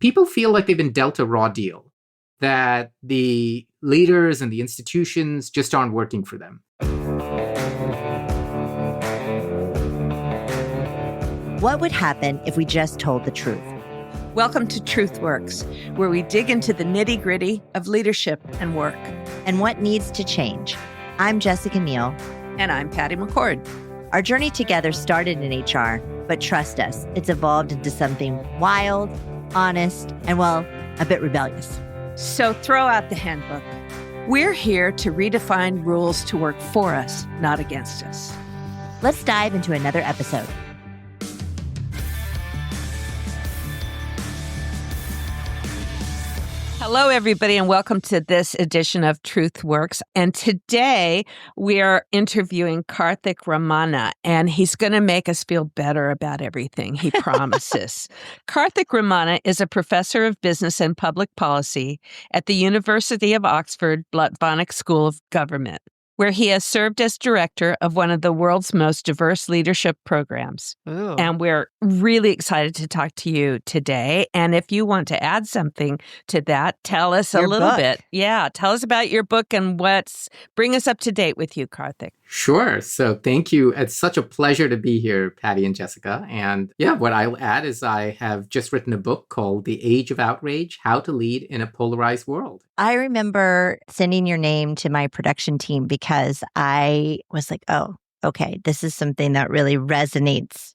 people feel like they've been dealt a raw deal, that the leaders and the institutions just aren't working for them. What would happen if we just told the truth? Welcome to Truth Works, where we dig into the nitty-gritty of leadership and work. And what needs to change. I'm Jessica Neal. And I'm Patty McCord. Our journey together started in HR, but trust us, it's evolved into something wild, honest, and, well, a bit rebellious. So throw out the handbook. We're here to redefine rules to work for us, not against us. Let's dive into another episode. Hello, everybody, and welcome to this edition of Truth Works. And today we are interviewing Karthik Ramanna, and he's going to make us feel better about everything, he promises. Karthik Ramanna is a professor of business and public policy at the University of Oxford Blavatnik School of Government, where he has served as director of one of the world's most diverse leadership programs. Ooh. And we're really excited to talk to you today. And if you want to add something to that, tell us Your a little book. bit. Yeah, tell us about your book and bring us up to date with you, Karthik. Sure. So thank you. It's such a pleasure to be here, Patty and Jessica. And yeah, what I'll add is I have just written a book called The Age of Outrage, How to Lead in a Polarized World. I remember sending your name to my production team because I was like, oh, okay, this is something that really resonates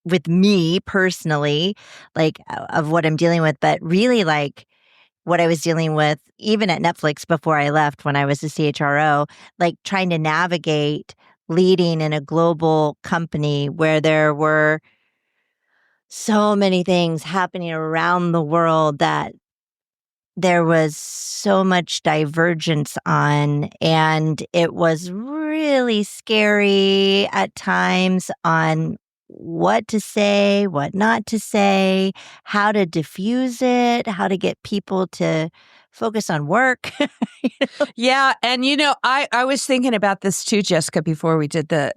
with me personally, like of what I'm dealing with, but really like what I was dealing with even at Netflix before I left when I was a CHRO, like trying to navigate leading in a global company where there were so many things happening around the world that there was so much divergence on, and it was really scary at times on what to say, what not to say, how to diffuse it, how to get people to focus on work. Yeah. And, I was thinking about this too, Jessica, before we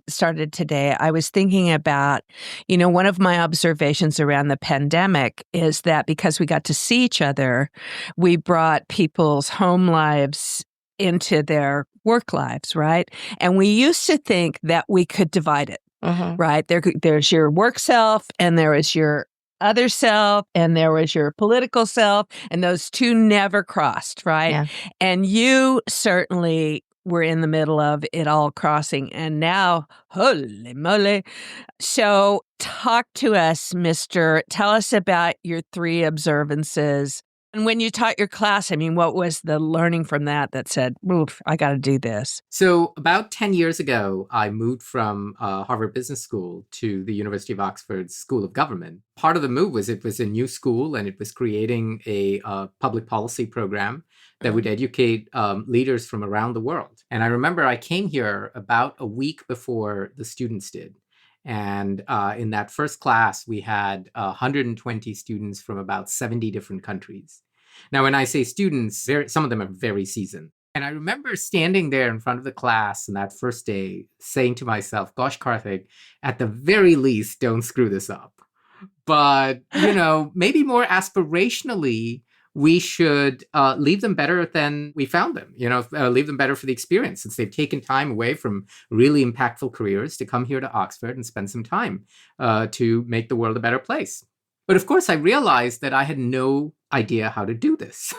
started today. I was thinking about, one of my observations around the pandemic is that because we got to see each other, we brought people's home lives into their work lives, right? And we used to think that we could divide it. Mm-hmm. Right? There's your work self and there is your other self and there was your political self, and those two never crossed, right? Yeah. And you certainly were in the middle of it all crossing, and now, holy moly. So talk to us, tell us about your 3 observances. And when you taught your class, what was the learning from that said, oof, I got to do this? So about 10 years ago, I moved from Harvard Business School to the University of Oxford's School of Government. Part of the move was it was a new school, and it was creating a public policy program that would educate leaders from around the world. And I remember I came here about a week before the students did. And in that first class, we had 120 students from about 70 different countries. Now, when I say students, some of them are very seasoned. And I remember standing there in front of the class on that first day saying to myself, gosh, Karthik, at the very least, don't screw this up. But, maybe more aspirationally, we should leave them better than we found them, leave them better for the experience, since they've taken time away from really impactful careers to come here to Oxford and spend some time to make the world a better place. But of course, I realized that I had no idea how to do this.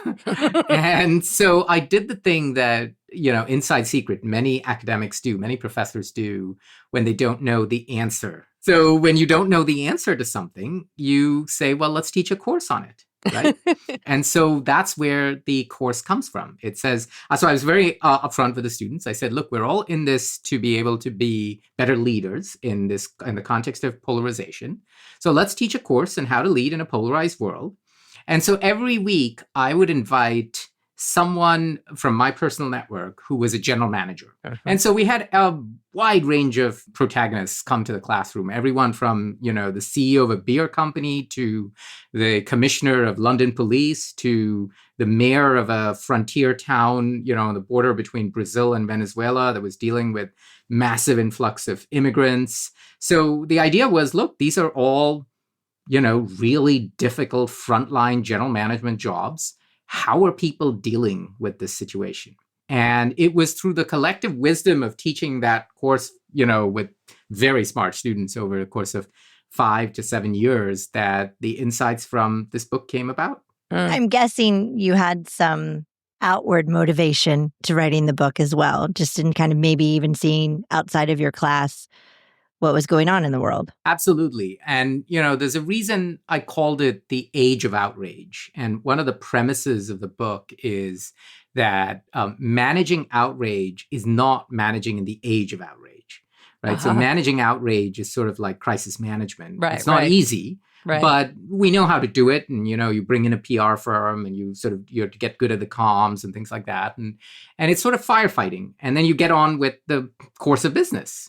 And so I did the thing that, inside secret, many academics do, many professors do when they don't know the answer. So when you don't know the answer to something, you say, well, let's teach a course on it. Right. And so that's where the course comes from. It says, so I was very upfront with the students. I said, look, we're all in this to be able to be better leaders in the context of polarization. So let's teach a course on how to lead in a polarized world. And so every week I would invite someone from my personal network who was a general manager. Uh-huh. And so we had a wide range of protagonists come to the classroom, everyone from, the CEO of a beer company to the commissioner of London police to the mayor of a frontier town, on the border between Brazil and Venezuela that was dealing with massive influx of immigrants. So the idea was, look, these are all really difficult frontline general management jobs. How are people dealing with this situation? And it was through the collective wisdom of teaching that course, with very smart students over the course of 5 to 7 years that the insights from this book came about. I'm guessing you had some outward motivation to writing the book as well, just in kind of maybe even seeing outside of your class what was going on in the world. Absolutely. And, there's a reason I called it The Age of Outrage. And one of the premises of the book is that managing outrage is not managing in the age of outrage, right? So managing outrage is sort of like crisis management. Right, it's not easy, right. but we know how to do it. And, you bring in a PR firm and you have to get good at the comms and things like that. And it's sort of firefighting. And then you get on with the course of business.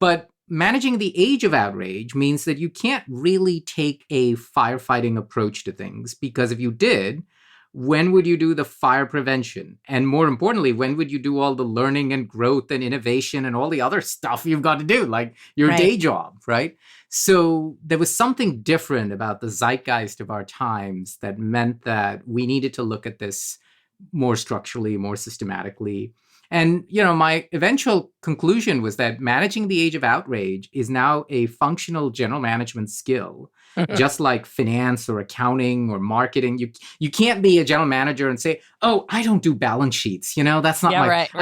But managing the age of outrage means that you can't really take a firefighting approach to things, because if you did, when would you do the fire prevention? And more importantly, when would you do all the learning and growth and innovation and all the other stuff you've got to do, like your day job, right? So there was something different about the zeitgeist of our times that meant that we needed to look at this more structurally, more systematically. And, my eventual conclusion was that managing the age of outrage is now a functional general management skill, just like finance or accounting or marketing. You can't be a general manager and say, oh, I don't do balance sheets. That's not that's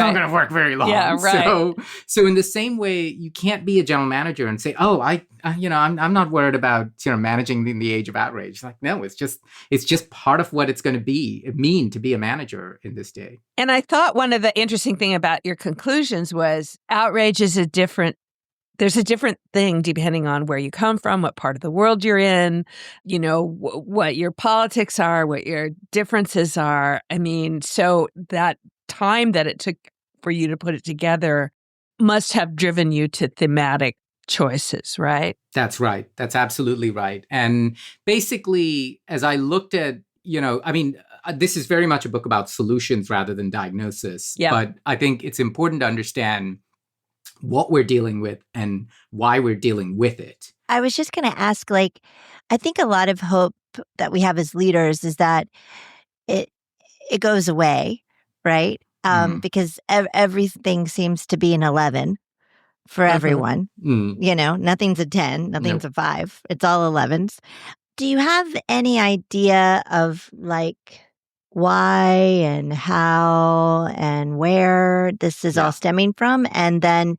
not going to work very long. Yeah, right. So in the same way, you can't be a general manager and say, oh, I'm not worried about, managing in the age of outrage. Like, no, it's just part of what it's going to mean to be a manager in this day. And I thought one of the interesting thing about your conclusions was outrage is there's a different thing depending on where you come from, what part of the world you're in, what your politics are, what your differences are. I mean, so that time that it took for you to put it together must have driven you to thematic choices, right? That's right. That's absolutely right. And basically, as I looked at, this is very much a book about solutions rather than diagnosis. Yeah. But I think it's important to understand what we're dealing with and why we're dealing with it. I was just going to ask, I think a lot of hope that we have as leaders is that it goes away, right? Because everything seems to be an 11 for everyone. Nothing's a 10, nothing's a 5. It's all 11s. Do you have any idea of why and how and where this is all stemming from? And then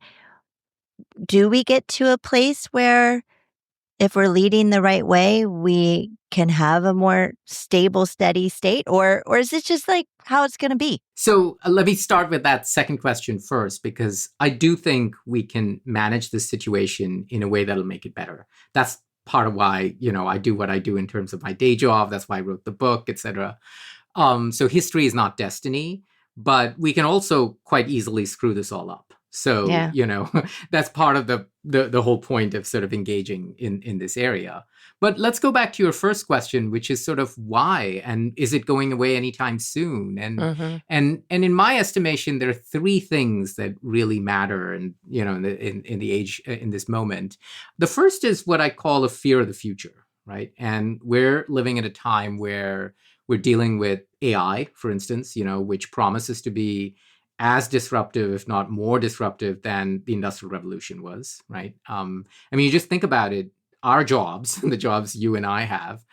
do we get to a place where if we're leading the right way, we can have a more stable, steady state? Or is it just how it's going to be? So let me start with that second question first, because I do think we can manage this situation in a way that'll make it better. That's part of why, I do what I do in terms of my day job. That's why I wrote the book, etc. So history is not destiny, but we can also quite easily screw this all up. So, that's part of the whole point of sort of engaging in this area. But let's go back to your first question, which is sort of why, and is it going away anytime soon? And and in my estimation, there are 3 things that really matter, and in the age in this moment. The first is what I call a fear of the future, right? And we're living at a time where we're dealing with AI, for instance, which promises to be as disruptive, if not more disruptive, than the Industrial Revolution was, right? You just think about it. Our jobs, the jobs you and I have,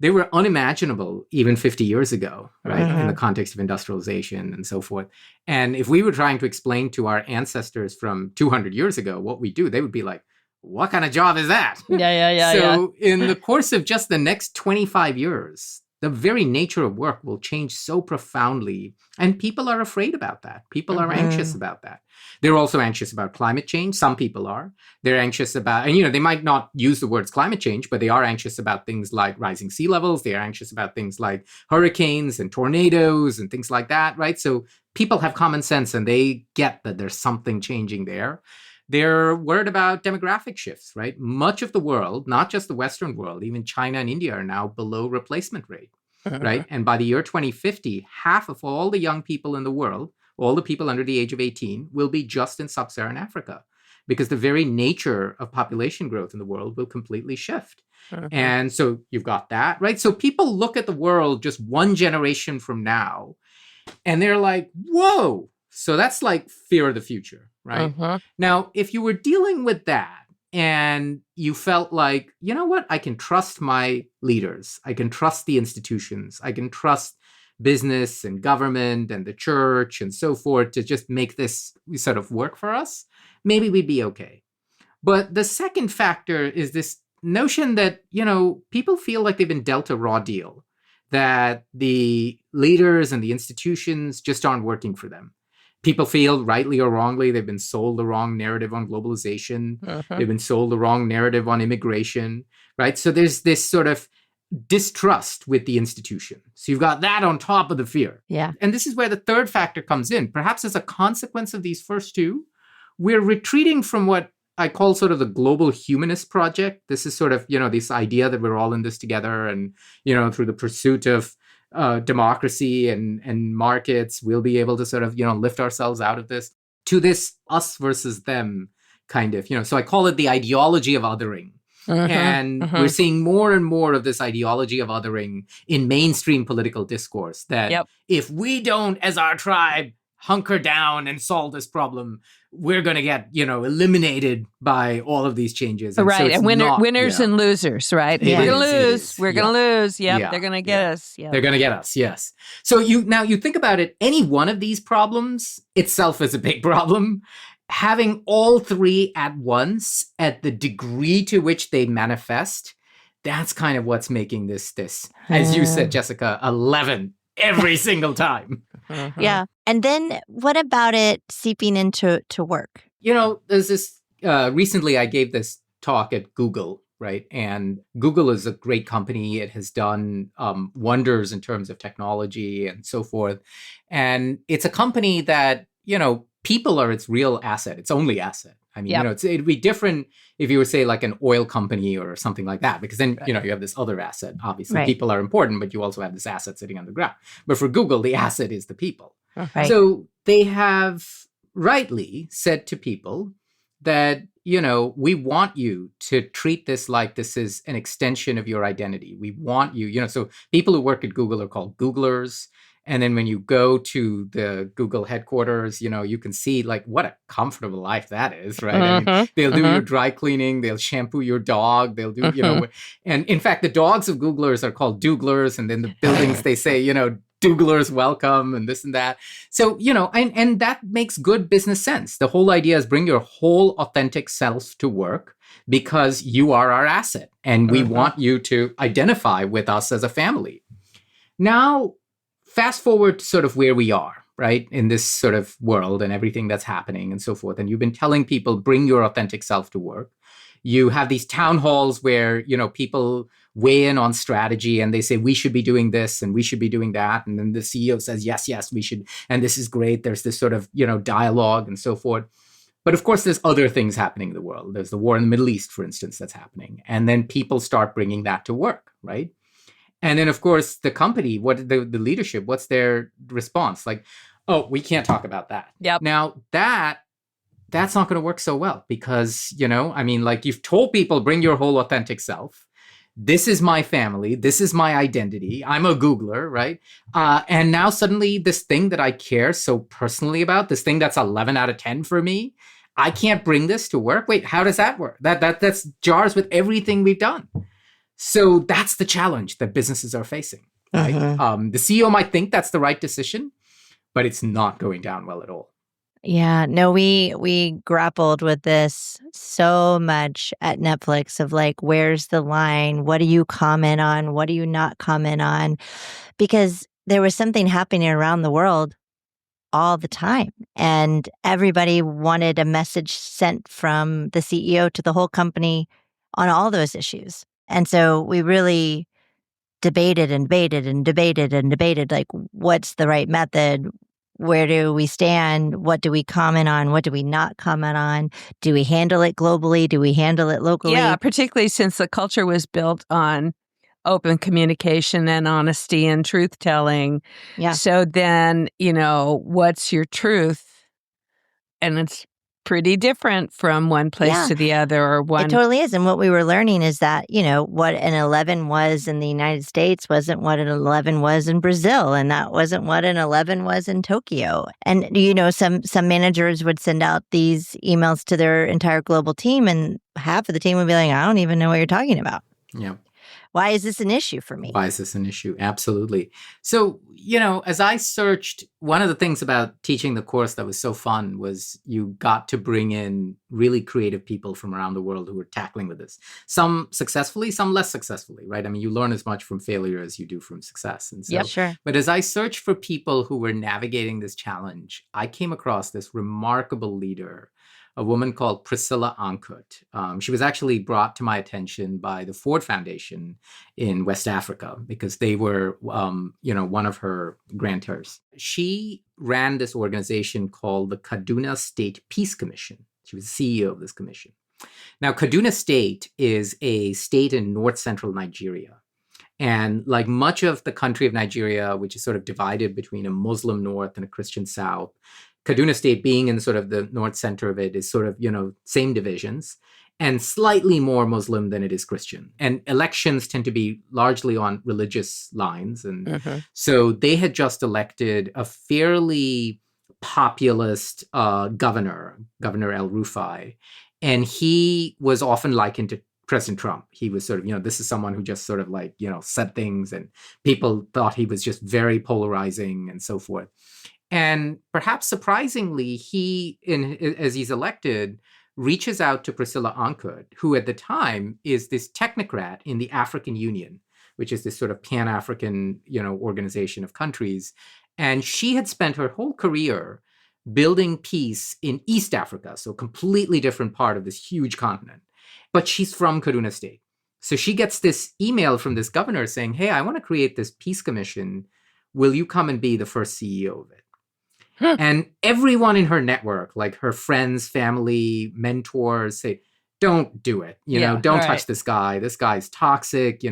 they were unimaginable even 50 years ago, right? In the context of industrialization and so forth. And if we were trying to explain to our ancestors from 200 years ago what we do, they would be like, what kind of job is that? So in the course of just the next 25 years, the very nature of work will change so profoundly. And people are afraid about that. People are anxious about that. They're also anxious about climate change. Some people are. They're anxious about, and they might not use the words climate change, but they are anxious about things like rising sea levels. They are anxious about things like hurricanes and tornadoes and things like that, right? So people have common sense and they get that there's something changing there. They're worried about demographic shifts, right? Much of the world, not just the Western world, even China and India are now below replacement rate, right? And by the year 2050, half of all the young people in the world, all the people under the age of 18, will be just in sub-Saharan Africa, because the very nature of population growth in the world will completely shift. And so you've got that, right? So people look at the world just one generation from now, and they're like, whoa. So that's like fear of the future, right? Now, if you were dealing with that and you felt like, you know what, I can trust my leaders, I can trust the institutions, I can trust business and government and the church and so forth to just make this sort of work for us, maybe we'd be okay. But the second factor is this notion that, people feel like they've been dealt a raw deal, that the leaders and the institutions just aren't working for them. People feel, rightly or wrongly, they've been sold the wrong narrative on globalization. They've been sold the wrong narrative on immigration, right? So there's this sort of distrust with the institution. So you've got that on top of the fear. Yeah. And this is where the third factor comes in. Perhaps as a consequence of these first two, we're retreating from what I call sort of the global humanist project. This is sort of, this idea that we're all in this together, and, through the pursuit of democracy and markets, we'll be able to sort of, lift ourselves out of this, to this us versus them kind of, so I call it the ideology of othering. And we're seeing more and more of this ideology of othering in mainstream political discourse, that if we don't, as our tribe, hunker down and solve this problem, we're going to get, eliminated by all of these changes. And right. So and winners and losers, right? It We're going to is, lose. We're going to lose. Yep. They're going to get us. Yep. They're going to get us. Yes. So you think about it, any one of these problems itself is a big problem. Having all three at once, at the degree to which they manifest, that's kind of what's making this, as you said, Jessica, 11 every single time. Yeah. And then what about it seeping into work? There's this, recently I gave this talk at Google, right? And Google is a great company. It has done wonders in terms of technology and so forth. And it's a company that, people are its real asset, its only asset. I mean, it'd be different if you were, say, like an oil company or something like that, because then, you have this other asset. Obviously, people are important, but you also have this asset sitting on the ground. But for Google, the asset is the people. Right. So they have rightly said to people that, we want you to treat this like this is an extension of your identity. We want you, so people who work at Google are called Googlers. And then when you go to the Google headquarters, you can see like what a comfortable life that is, right? I mean, they'll do your dry cleaning, they'll shampoo your dog, they'll do, and in fact, the dogs of Googlers are called Douglers. And then the buildings, they say, Douglers welcome and this and that. So, and that makes good business sense. The whole idea is bring your whole authentic self to work, because you are our asset and we want you to identify with us as a family. Now, fast forward to sort of where we are, right, in this sort of world and everything that's happening and so forth. And you've been telling people, bring your authentic self to work. You have these town halls where, people weigh in on strategy and they say, we should be doing this and we should be doing that. And then the CEO says, yes, we should. And this is great. There's this sort of, dialogue and so forth. But of course, there's other things happening in the world. There's the war in the Middle East, for instance, that's happening. And then people start bringing that to work, right? And then, of course, the company, what the leadership, what's their response? Like, oh, we can't talk about that. Yep. Now, that's not going to work so well because, like you've told people, bring your whole authentic self. This is my family. This is my identity. I'm a Googler, right? And now suddenly this thing that I care so personally about, this thing that's 11 out of 10 for me, I can't bring this to work. Wait, how does that work? That's jars with everything we've done. So that's the challenge that businesses are facing. Right? The CEO might think that's the right decision, but it's not going down well at all. Yeah, no, we grappled with this so much at Netflix of like, where's the line? What do you comment on? What do you not comment on? Because there was something happening around the world all the time. And everybody wanted a message sent from the CEO to the whole company on all those issues. And so we really debated and debated and debated and debated, like, what's the right method? Where do we stand? What do we comment on? What do we not comment on? Do we handle it globally? Do we handle it locally? Yeah, particularly since the culture was built on open communication and honesty and truth-telling. Yeah. So then, what's your truth? And it's pretty different from one place to the other, or one. It totally is. And what we were learning is that, what an 11 was in the United States wasn't what an 11 was in Brazil. And that wasn't what an 11 was in Tokyo. And, some managers would send out these emails to their entire global team, and half of the team would be like, I don't even know what you're talking about. Yeah. Why is this an issue for me? Why is this an issue? Absolutely. So, as I searched, one of the things about teaching the course that was so fun was you got to bring in really creative people from around the world who were tackling with this. Some successfully, some less successfully, right? I mean, you learn as much from failure as you do from success. And so, Yep, sure. But as I searched for people who were navigating this challenge, I came across this remarkable leader, a woman called Priscilla Ankut. She was actually brought to my attention by the Ford Foundation in West Africa because they were, one of her grantors. She ran this organization called the Kaduna State Peace Commission. She was the CEO of this commission. Now, Kaduna State is a state in north-central Nigeria. And like much of the country of Nigeria, which is sort of divided between a Muslim north and a Christian south, Kaduna State, being in sort of the north center of it, is sort of, same divisions and slightly more Muslim than it is Christian. And elections tend to be largely on religious lines. And so they had just elected a fairly populist governor, Governor El-Rufai. And he was often likened to President Trump. He was sort of, this is someone who just sort of said things, and people thought he was just very polarizing and so forth. And perhaps surprisingly, as he's elected, reaches out to Priscilla Ankut, who at the time is this technocrat in the African Union, which is this sort of Pan-African, organization of countries. And she had spent her whole career building peace in East Africa, so a completely different part of this huge continent. But she's from Kaduna State. So she gets this email from this governor saying, hey, I want to create this peace commission. Will you come and be the first CEO of it? And everyone in her network, like her friends, family, mentors, say, don't do it. Don't touch this guy. This guy's toxic.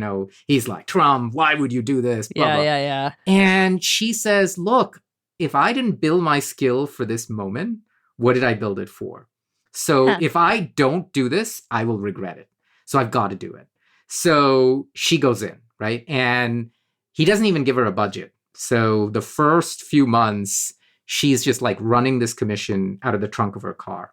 He's like Trump. Why would you do this? Blah, blah. Yeah. And she says, look, if I didn't build my skill for this moment, what did I build it for? So if I don't do this, I will regret it. So I've got to do it. So she goes in, right? And he doesn't even give her a budget. So the first few months, she's just like running this commission out of the trunk of her car.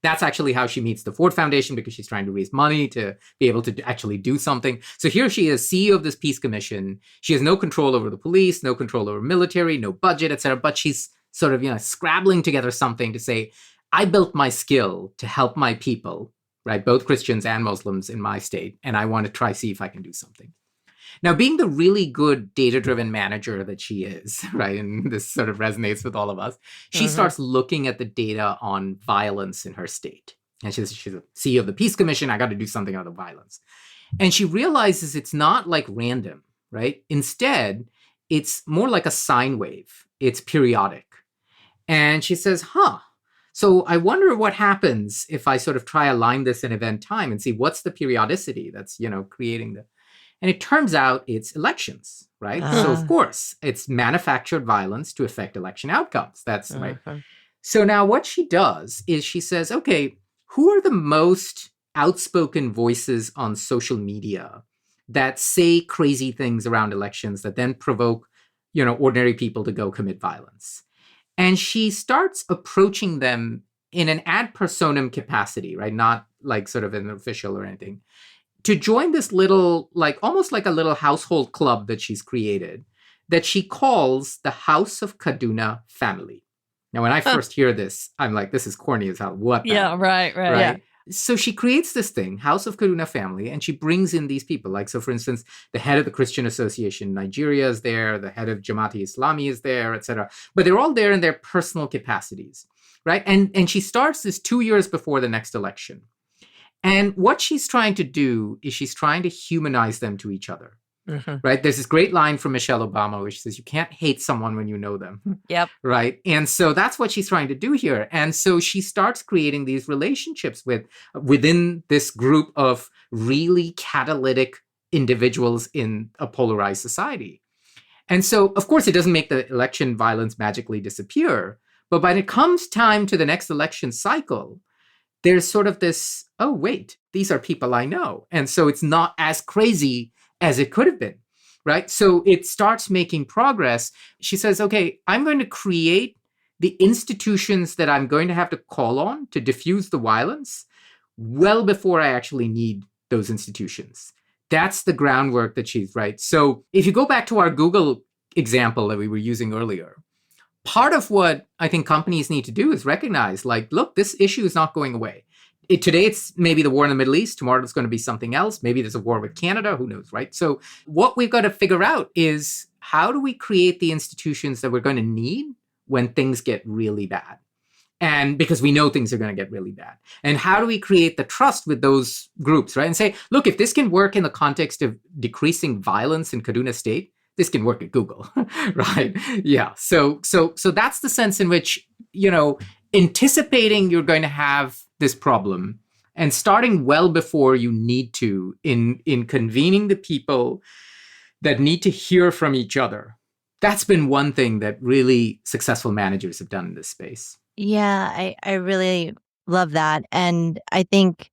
That's actually how she meets the Ford Foundation, because she's trying to raise money to be able to actually do something. So here she is, CEO of this peace commission. She has no control over the police, no control over military, no budget, etc. But she's sort of, scrabbling together something to say, I built my skill to help my people, right? Both Christians and Muslims in my state. And I want to see if I can do something. Now, being the really good data-driven manager that she is, right, and this sort of resonates with all of us, she starts looking at the data on violence in her state. And she's a CEO of the Peace Commission. I got to do something about the violence. And she realizes it's not like random, right? Instead, it's more like a sine wave. It's periodic. And she says, so I wonder what happens if I sort of try align this in event time and see what's the periodicity that's, creating the... And it turns out it's elections, right? So, of course, it's manufactured violence to affect election outcomes. That's right. So now what she does is she says, okay, who are the most outspoken voices on social media that say crazy things around elections that then provoke, ordinary people to go commit violence? And she starts approaching them in an ad personam capacity, right? Not like sort of an official or anything, to join this little, almost like a little household club that she's created that she calls the House of Kaduna Family. Now, when I first hear this, I'm like, this is corny as hell. What? Yeah, right. Yeah. So she creates this thing, House of Kaduna Family, and she brings in these people. So for instance, the head of the Christian Association in Nigeria is there, the head of Jamaat-e Islami is there, etc. But they're all there in their personal capacities, right? And she starts this 2 years before the next election. And what she's trying to do is she's trying to humanize them to each other, right? There's this great line from Michelle Obama, which says, you can't hate someone when you know them. Yep. Right. And so that's what she's trying to do here. And so she starts creating these relationships within this group of really catalytic individuals in a polarized society. And so, of course, it doesn't make the election violence magically disappear, But when it comes time to the next election cycle, there's sort of this, oh, wait, these are people I know. And so it's not as crazy as it could have been, right? So it starts making progress. She says, okay, I'm going to create the institutions that I'm going to have to call on to diffuse the violence well before I actually need those institutions. That's the groundwork that she's right. So if you go back to our Google example that we were using earlier, part of what I think companies need to do is recognize, like, look, this issue is not going away. Today, it's maybe the war in the Middle East. Tomorrow, it's going to be something else. Maybe there's a war with Canada. Who knows, right? So what we've got to figure out is how do we create the institutions that we're going to need when things get really bad? And because we know things are going to get really bad. And how do we create the trust with those groups, right? And say, look, if this can work in the context of decreasing violence in Kaduna State, this can work at Google, right? Yeah. So that's the sense in which, anticipating you're going to have this problem and starting well before you need to in convening the people that need to hear from each other. That's been one thing that really successful managers have done in this space. Yeah, I really love that. And I think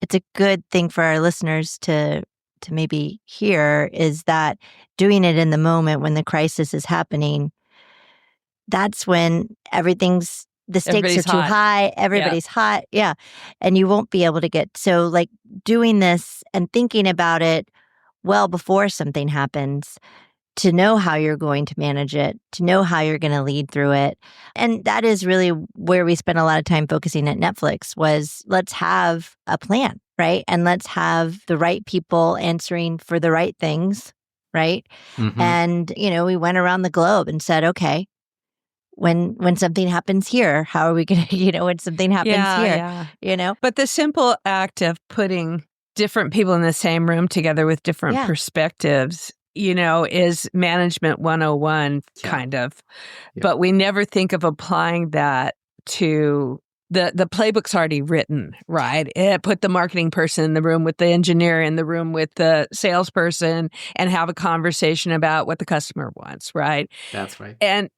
it's a good thing for our listeners to maybe hear is that doing it in the moment when the crisis is happening, that's when the stakes are too high, everybody's hot. Yeah. And you won't be able to get, so like doing this and thinking about it well before something happens, to know how you're going to manage it, to know how you're going to lead through it. And that is really where we spent a lot of time focusing at Netflix was let's have a plan, right? And let's have the right people answering for the right things, right? Mm-hmm. And, we went around the globe and said, okay, when something happens here, how are we going to, when something happens here, But the simple act of putting different people in the same room together with different perspectives, is management 101 kind of. Yeah. But we never think of applying that to the playbook's already written, right? Put the marketing person in the room with the engineer, in the room with the salesperson, and have a conversation about what the customer wants, right? That's right. And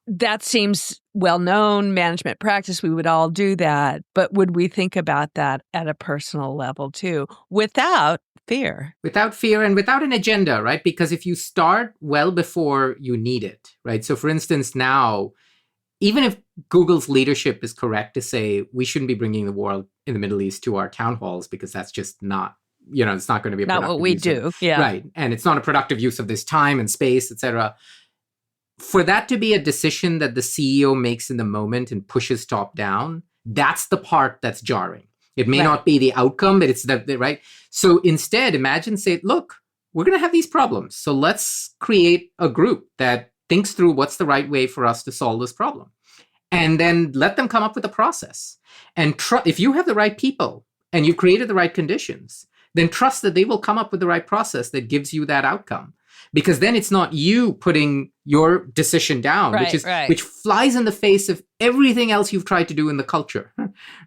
that seems well-known management practice. We would all do that. But would we think about that at a personal level too, without fear? Without fear and without an agenda, right? Because if you start well before you need it, right? So for instance, now, even if Google's leadership is correct to say we shouldn't be bringing the war in the Middle East to our town halls because that's just not, it's not going to be a not what we do. Yeah. Right. And it's not a productive use of this time and space, et cetera. For that to be a decision that the CEO makes in the moment and pushes top down, that's the part that's jarring. It may not be the outcome, but it's the right. So instead, imagine, say, look, we're going to have these problems. So let's create a group that thinks through what's the right way for us to solve this problem. And then let them come up with a process. And if you have the right people and you've created the right conditions, then trust that they will come up with the right process that gives you that outcome. Because then it's not you putting your decision down, which flies in the face of everything else you've tried to do in the culture,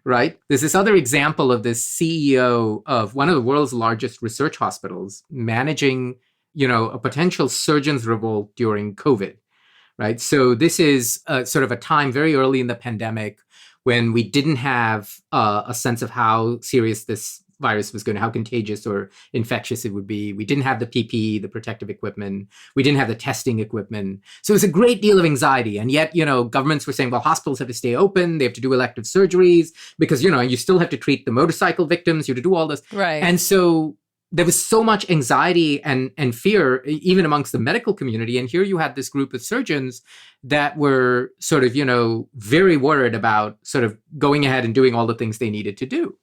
right? There's this other example of this CEO of one of the world's largest research hospitals managing, a potential surgeon's revolt during COVID, right? So this is sort of a time very early in the pandemic when we didn't have a sense of how serious this virus was how contagious or infectious it would be. We didn't have the PPE, the protective equipment. We didn't have the testing equipment. So it was a great deal of anxiety. And yet, governments were saying, well, hospitals have to stay open. They have to do elective surgeries because, you still have to treat the motorcycle victims. You have to do all this. Right. And so there was so much anxiety and fear, even amongst the medical community. And here you had this group of surgeons that were sort of, very worried about sort of going ahead and doing all the things they needed to do.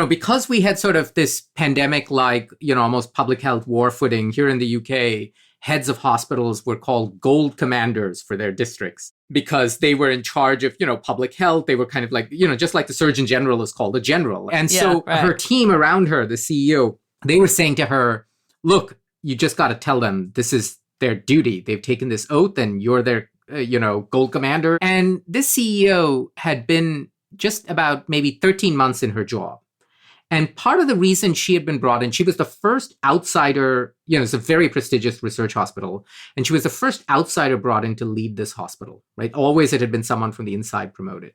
Because we had sort of this pandemic-like, almost public health war footing here in the UK, heads of hospitals were called gold commanders for their districts because they were in charge of, public health. They were kind of like, just like the Surgeon General is called a general. And her team around her, the CEO, they were saying to her, look, you just got to tell them this is their duty. They've taken this oath and you're their, gold commander. And this CEO had been just about maybe 13 months in her job. And part of the reason she had been brought in, she was the first outsider, it's a very prestigious research hospital. And she was the first outsider brought in to lead this hospital, right? Always it had been someone from the inside promoted.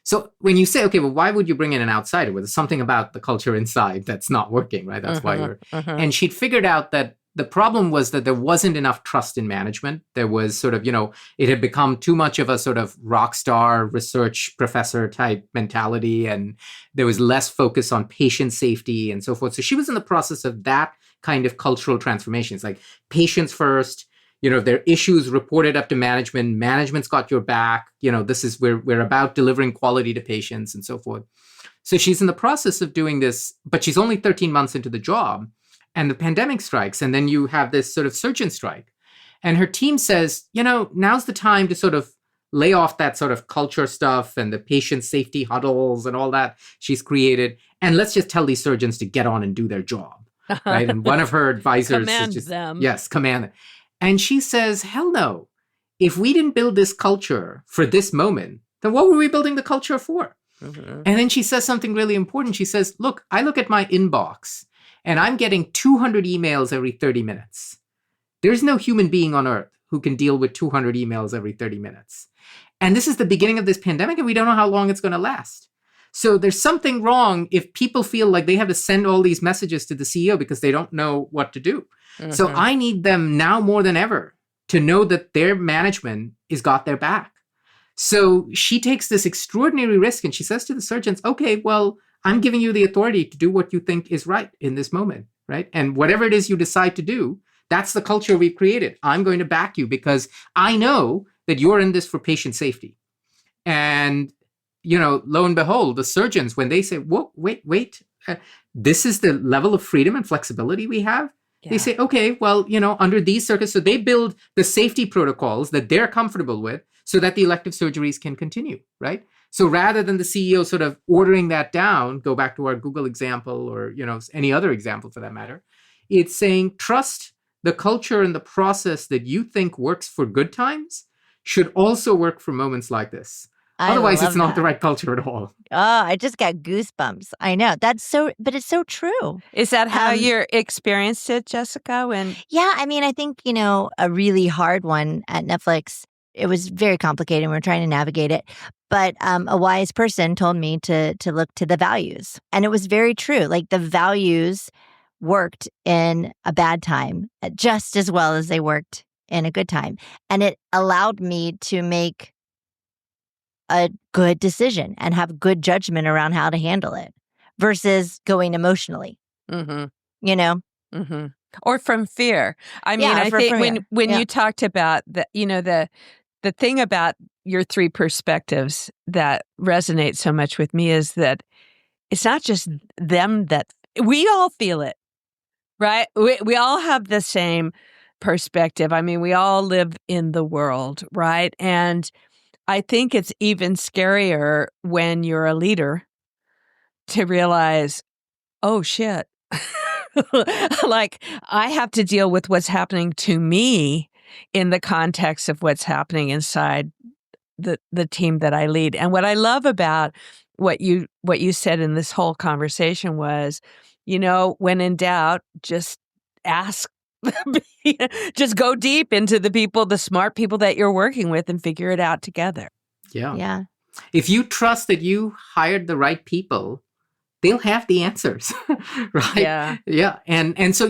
So when you say, okay, well, why would you bring in an outsider? Well, there's something about the culture inside that's not working, right? That's why you're... And she'd figured out that the problem was that there wasn't enough trust in management. There was sort of, it had become too much of a sort of rock star research professor type mentality, and there was less focus on patient safety and so forth. So she was in the process of that kind of cultural transformation. It's like patients first, if there are issues, reported up to management, management's got your back, this is, we're about delivering quality to patients and so forth. So she's in the process of doing this, but she's only 13 months into the job. And the pandemic strikes, and then you have this sort of surgeon strike. And her team says, now's the time to sort of lay off that sort of culture stuff and the patient safety huddles and all that she's created. And let's just tell these surgeons to get on and do their job, right? And one of her advisors command is just, them. Yes, command them. And she says, hell no. If we didn't build this culture for this moment, then what were we building the culture for? And then she says something really important. She says, look, I look at my inbox, and I'm getting 200 emails every 30 minutes. There's no human being on earth who can deal with 200 emails every 30 minutes. And this is the beginning of this pandemic, and we don't know how long it's going to last. So there's something wrong if people feel like they have to send all these messages to the CEO because they don't know what to do. So I need them now more than ever to know that their management has got their back. So she takes this extraordinary risk, and she says to the surgeons, okay, well, I'm giving you the authority to do what you think is right in this moment, right? And whatever it is you decide to do, that's the culture we've created. I'm going to back you because I know that you're in this for patient safety. And, lo and behold, the surgeons, when they say, whoa, wait, this is the level of freedom and flexibility we have. Yeah. They say, okay, well, under these circumstances, so they build the safety protocols that they're comfortable with so that the elective surgeries can continue, right? So rather than the CEO sort of ordering that down, go back to our Google example or, any other example for that matter, it's saying trust the culture and the process that you think works for good times should also work for moments like this. Otherwise, it's not the right culture at all. Oh, I just got goosebumps. I know. But it's so true. Is that how you experienced it, Jessica? Yeah, I think, a really hard one at Netflix. It was very complicated and we're trying to navigate it. But a wise person told me to look to the values. And it was very true. Like the values worked in a bad time just as well as they worked in a good time. And it allowed me to make a good decision and have good judgment around how to handle it versus going emotionally, Or from fear. I mean, I think when you talked about the thing about your three perspectives that resonates so much with me is that it's not just them that we all feel it, right? We all have the same perspective. I mean, we all live in the world, right? And I think it's even scarier when you're a leader to realize, oh shit, like I have to deal with what's happening to me in the context of what's happening inside the team that I lead. And what I love about what you said in this whole conversation was, when in doubt, just ask, just go deep into the smart people that you're working with and figure it out together. Yeah. If you trust that you hired the right people, they'll have the answers, right? Yeah. And so,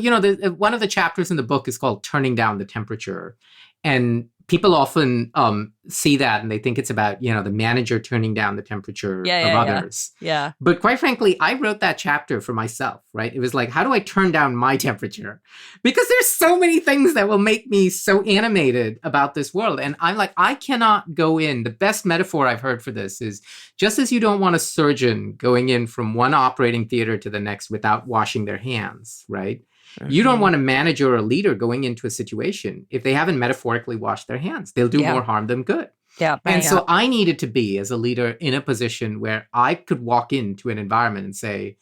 one of the chapters in the book is called Turning Down the Temperature. And people often see that and they think it's about, the manager turning down the temperature of others. Yeah. But quite frankly, I wrote that chapter for myself, right? It was like, how do I turn down my temperature? Because there's so many things that will make me so animated about this world. And I'm like, I cannot go in. The best metaphor I've heard for this is just as you don't want a surgeon going in from one operating theater to the next without washing their hands, right? You don't want a manager or a leader going into a situation if they haven't metaphorically washed their hands. They'll do more harm than good. And so I needed to be, as a leader, in a position where I could walk into an environment and say,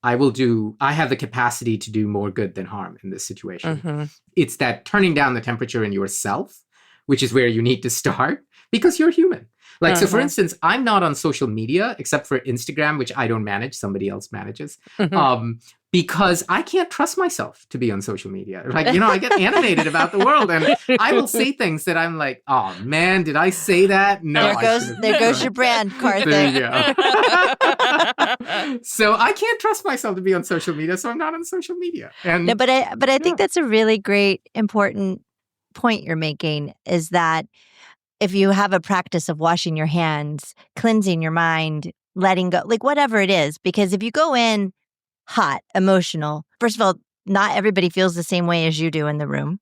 I have the capacity to do more good than harm in this situation. It's that turning down the temperature in yourself, which is where you need to start because you're human. Like, so for instance, I'm not on social media except for Instagram, which I don't manage, somebody else manages. Because I can't trust myself to be on social media. Like, I get animated about the world and I will say things that I'm like, oh man, did I say that? No, there goes your brand, Karthik. There you go. So I can't trust myself to be on social media, so I'm not on social media. And no, but I think that's a really great, important point you're making, is that if you have a practice of washing your hands, cleansing your mind, letting go, like whatever it is, because if you go in hot, emotional, first of all, not everybody feels the same way as you do in the room,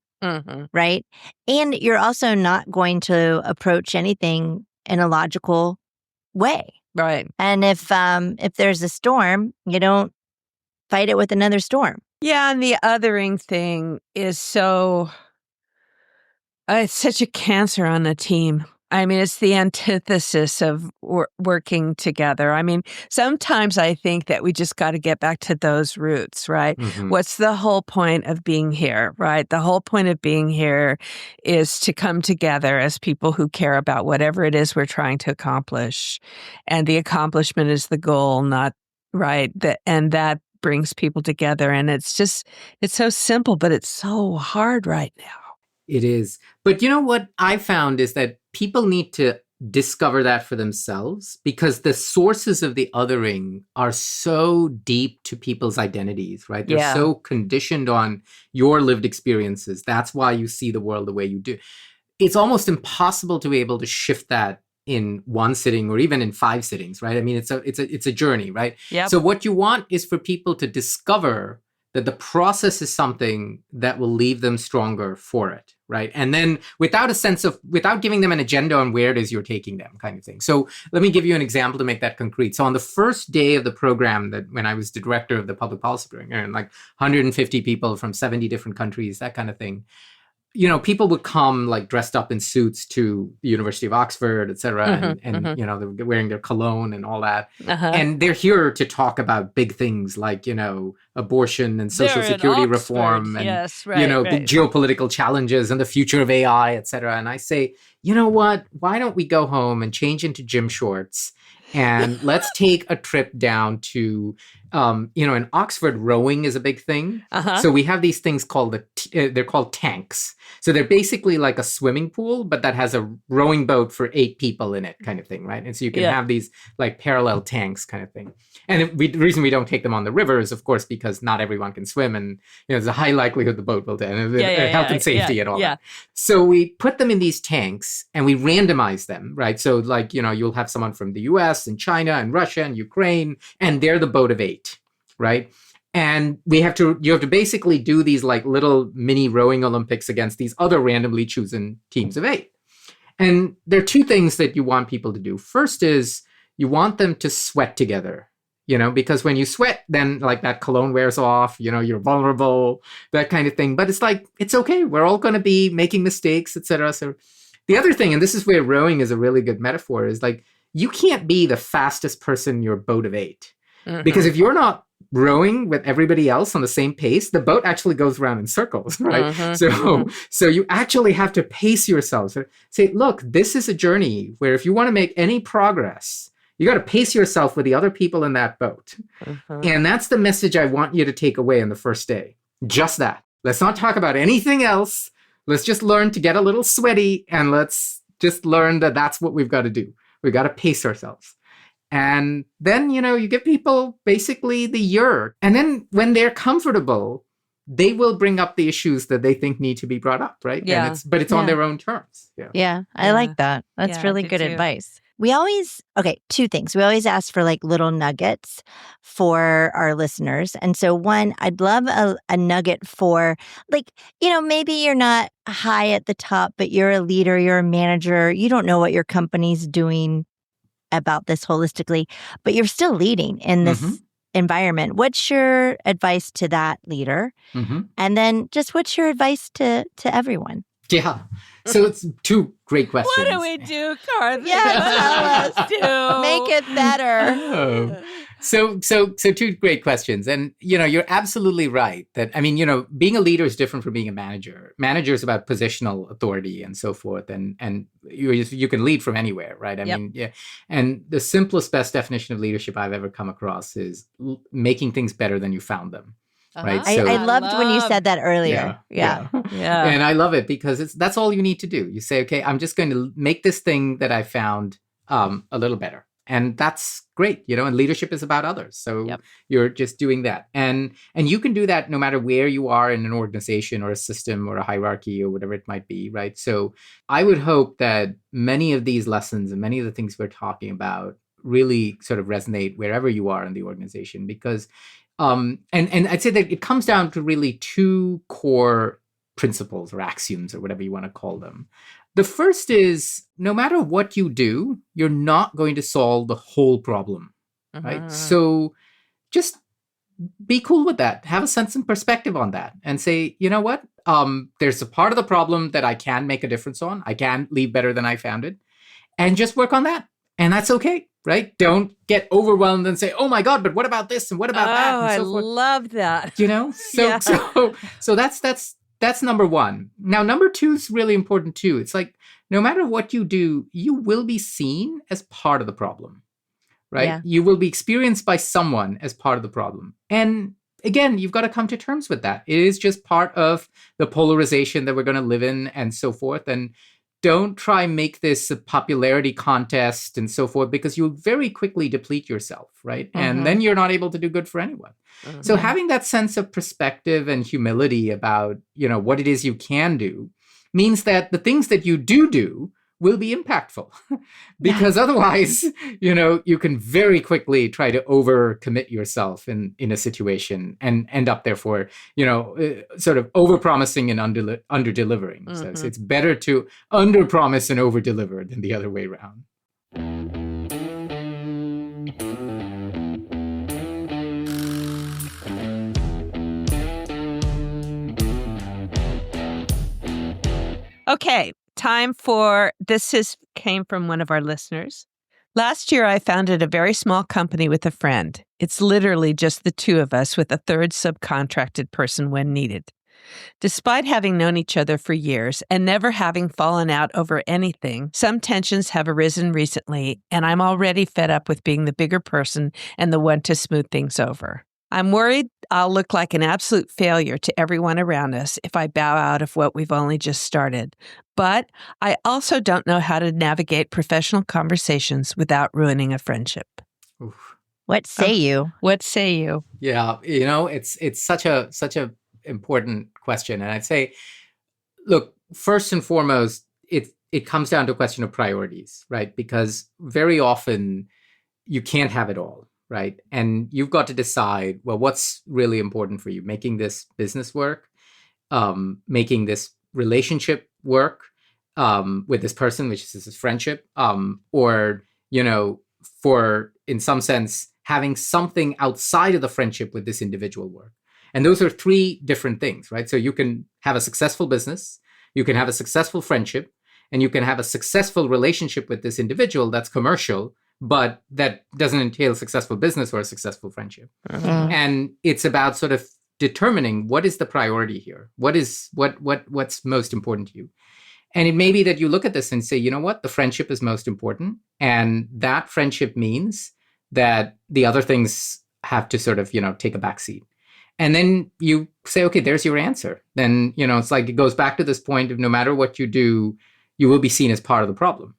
right? And you're also not going to approach anything in a logical way. Right. And if there's a storm, you don't fight it with another storm. Yeah, and the othering thing is it's such a cancer on the team. I mean, it's the antithesis of working together. I mean, sometimes I think that we just got to get back to those roots, right? What's the whole point of being here, right? The whole point of being here is to come together as people who care about whatever it is we're trying to accomplish. And the accomplishment is the goal, not right. And that brings people together. And it's so simple, but it's so hard right now. It is. But you know what I found is that people need to discover that for themselves, because the sources of the othering are so deep to people's identities, right? They're so conditioned on your lived experiences. That's why you see the world the way you do. It's almost impossible to be able to shift that in one sitting or even in 5 sittings, right? I mean, it's a journey, right? Yep. So what you want is for people to discover that the process is something that will leave them stronger for it, right? And then without giving them an agenda on where it is you're taking them, kind of thing. So let me give you an example to make that concrete. So on the first day of the program, that when I was the director of the public policy program, and like 150 people from 70 different countries, that kind of thing, people would come like dressed up in suits to the University of Oxford, et cetera, and they're wearing their cologne and all that. And they're here to talk about big things like, abortion and social security reform and, the geopolitical challenges and the future of AI, et cetera. And I say, you know what? Why don't we go home and change into gym shorts and let's take a trip down to, in Oxford, rowing is a big thing. So we have these things called they're called tanks. So they're basically like a swimming pool, but that has a rowing boat for 8 people in it, kind of thing, right? And so you can have these like parallel tanks, kind of thing. And the reason we don't take them on the river is, of course, because not everyone can swim, and there's a high likelihood the boat will die, and health and safety and all that. So we put them in these tanks and we randomize them, right? So like you'll have someone from the U.S. and China and Russia and Ukraine, and they're the boat of 8, right? And you have to basically do these like little mini rowing Olympics against these other randomly chosen teams of 8. And there are 2 things that you want people to do. First is you want them to sweat together, because when you sweat, then like that cologne wears off, you're vulnerable, that kind of thing. But it's like, it's okay. We're all going to be making mistakes, etc. So the other thing, and this is where rowing is a really good metaphor, is like, you can't be the fastest person in your boat of 8. Because if you're not rowing with everybody else on the same pace, the boat actually goes around in circles, right? So you actually have to pace yourself. So say, look, this is a journey where if you want to make any progress, you got to pace yourself with the other people in that boat. And that's the message I want you to take away on the first day. Just that. Let's not talk about anything else. Let's just learn to get a little sweaty, and let's just learn that that's what we've got to do. We've got to pace ourselves. And then, you give people basically the year. And then when they're comfortable, they will bring up the issues that they think need to be brought up, right? Yeah. But it's on their own terms. I like that. That's really good advice. We always, 2 things. We always ask for like little nuggets for our listeners. And so one, I'd love a nugget for like, maybe you're not high at the top, but you're a leader, you're a manager, you don't know what your company's doing about this holistically, but you're still leading in this environment. What's your advice to that leader? And then just what's your advice to everyone? Yeah. So it's 2 great questions. What do we do, Karthik? Yeah, tell us. Do? Make it better. So two great questions. And, you're absolutely right that, being a leader is different from being a manager. Manager is about positional authority and so forth. And you can lead from anywhere, right? I mean, yeah. And the simplest, best definition of leadership I've ever come across is making things better than you found them. Right. So I loved when you said that earlier. Yeah. And I love it because that's all you need to do. You say, okay, I'm just going to make this thing that I found a little better. And that's great, and leadership is about others. So you're just doing that. And you can do that no matter where you are in an organization or a system or a hierarchy or whatever it might be, right? So I would hope that many of these lessons and many of the things we're talking about really sort of resonate wherever you are in the organization, because and I'd say that it comes down to really two core principles or axioms or whatever you want to call them. The first is, no matter what you do, you're not going to solve the whole problem, right? So just be cool with that. Have a sense and perspective on that and say, you know what? There's a part of the problem that I can make a difference on. I can leave better than I found it, and just work on that. And that's okay, right? Don't get overwhelmed and say, oh my God, but what about this? And what about that? And so forth. I love that. So that's number one. Now, number two is really important too. It's like, no matter what you do, you will be seen as part of the problem, right? Yeah. You will be experienced by someone as part of the problem. And again, you've got to come to terms with that. It is just part of the polarization that we're going to live in and so forth. And don't try and make this a popularity contest and so forth, because you'll very quickly deplete yourself, right? And then you're not able to do good for anyone. So having that sense of perspective and humility about, what it is you can do means that the things that you do will be impactful, because otherwise, you can very quickly try to overcommit yourself in a situation and end up therefore, sort of overpromising and under-delivering. So it's better to under-promise and over-deliver than the other way around. Okay, time for this came from one of our listeners. Last year, I founded a very small company with a friend. It's literally just the two of us with a third subcontracted person when needed. Despite having known each other for years and never having fallen out over anything, some tensions have arisen recently, and I'm already fed up with being the bigger person and the one to smooth things over. I'm worried I'll look like an absolute failure to everyone around us if I bow out of what we've only just started. But I also don't know how to navigate professional conversations without ruining a friendship. Oof. What say you? What say you? Yeah, it's such a important question. And I'd say, look, first and foremost, it comes down to a question of priorities, right? Because very often you can't have it all. Right. And you've got to decide, well, what's really important for you? Making this business work, making this relationship work with this person, which is this friendship, or, for, in some sense, having something outside of the friendship with this individual work. And those are three different things, right? So you can have a successful business, you can have a successful friendship, and you can have a successful relationship with this individual that's commercial, but that doesn't entail a successful business or a successful friendship. And it's about sort of determining what is the priority here. What's most important to you? And it may be that you look at this and say, you know what, the friendship is most important. And that friendship means that the other things have to sort of, take a backseat. And then you say, okay, there's your answer. Then, it's like, it goes back to this point of no matter what you do, you will be seen as part of the problem.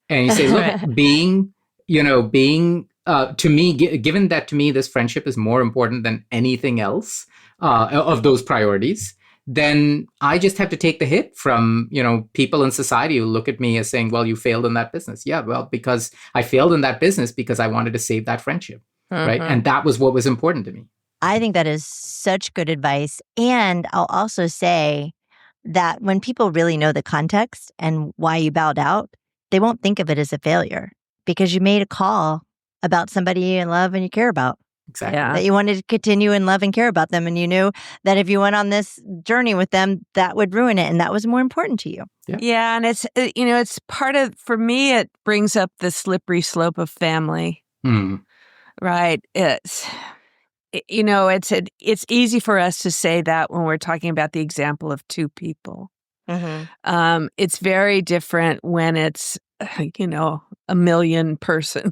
And you say, look, being to me, given that to me, this friendship is more important than anything else of those priorities, then I just have to take the hit from, people in society who look at me as saying, well, you failed in that business. Yeah, well, because I failed in that business because I wanted to save that friendship, right? And that was what was important to me. I think that is such good advice. And I'll also say that when people really know the context and why you bowed out, they won't think of it as a failure, because you made a call about somebody you love and you care about. Exactly. Yeah. That you wanted to continue and love and care about them. And you knew that if you went on this journey with them, that would ruin it. And that was more important to you. Yeah. And it's part of, for me, it brings up the slippery slope of family. Right. It's easy for us to say that when we're talking about the example of two people. It's very different when it's, a million person,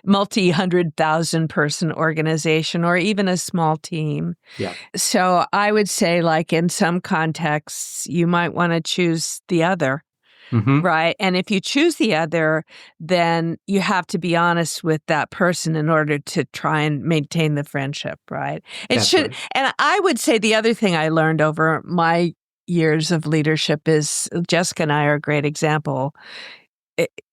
multi-100,000 person organization, or even a small team. Yeah. So I would say, like, in some contexts, you might want to choose the other. Right. And if you choose the other, then you have to be honest with that person in order to try and maintain the friendship. Right. Right. And I would say the other thing I learned over my years of leadership is Jessica and I are a great example.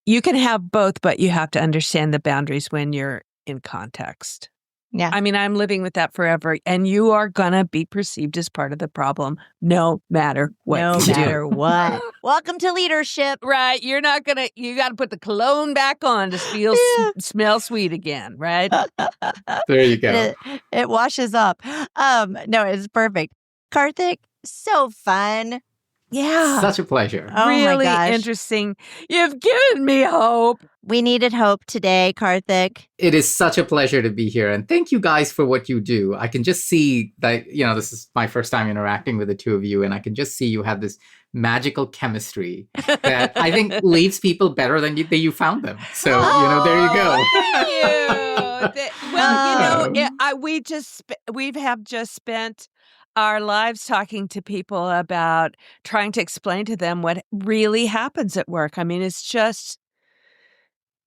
You can have both, but you have to understand the boundaries when you're in context. Yeah. I mean, I'm living with that forever, and you are going to be perceived as part of the problem no matter what. No matter what. Welcome to leadership. Right. You got to put the cologne back on to smell sweet again, right? There you go. It washes up. No, it's perfect. Karthik, so fun. Yeah. Such a pleasure. Oh really my gosh. Interesting. You've given me hope. We needed hope today, Karthik. It is such a pleasure to be here. And thank you guys for what you do. I can just see that, this is my first time interacting with the two of you. And I can just see you have this magical chemistry that I think leaves people better than you found them. So, there you go. Thank you. We have just spent our lives talking to people about trying to explain to them what really happens at work. I mean, it's just,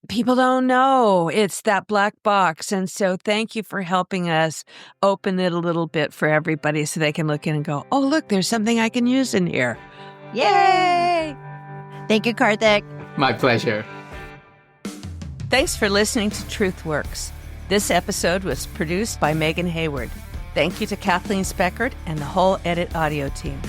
people don't know. It's that black box. And so thank you for helping us open it a little bit for everybody so they can look in and go, oh, look, there's something I can use in here. Yay! Thank you, Karthik. My pleasure. Thanks for listening to TruthWorks. This episode was produced by Megan Hayward. Thank you to Kathleen Speckert and the whole Edit Audio team.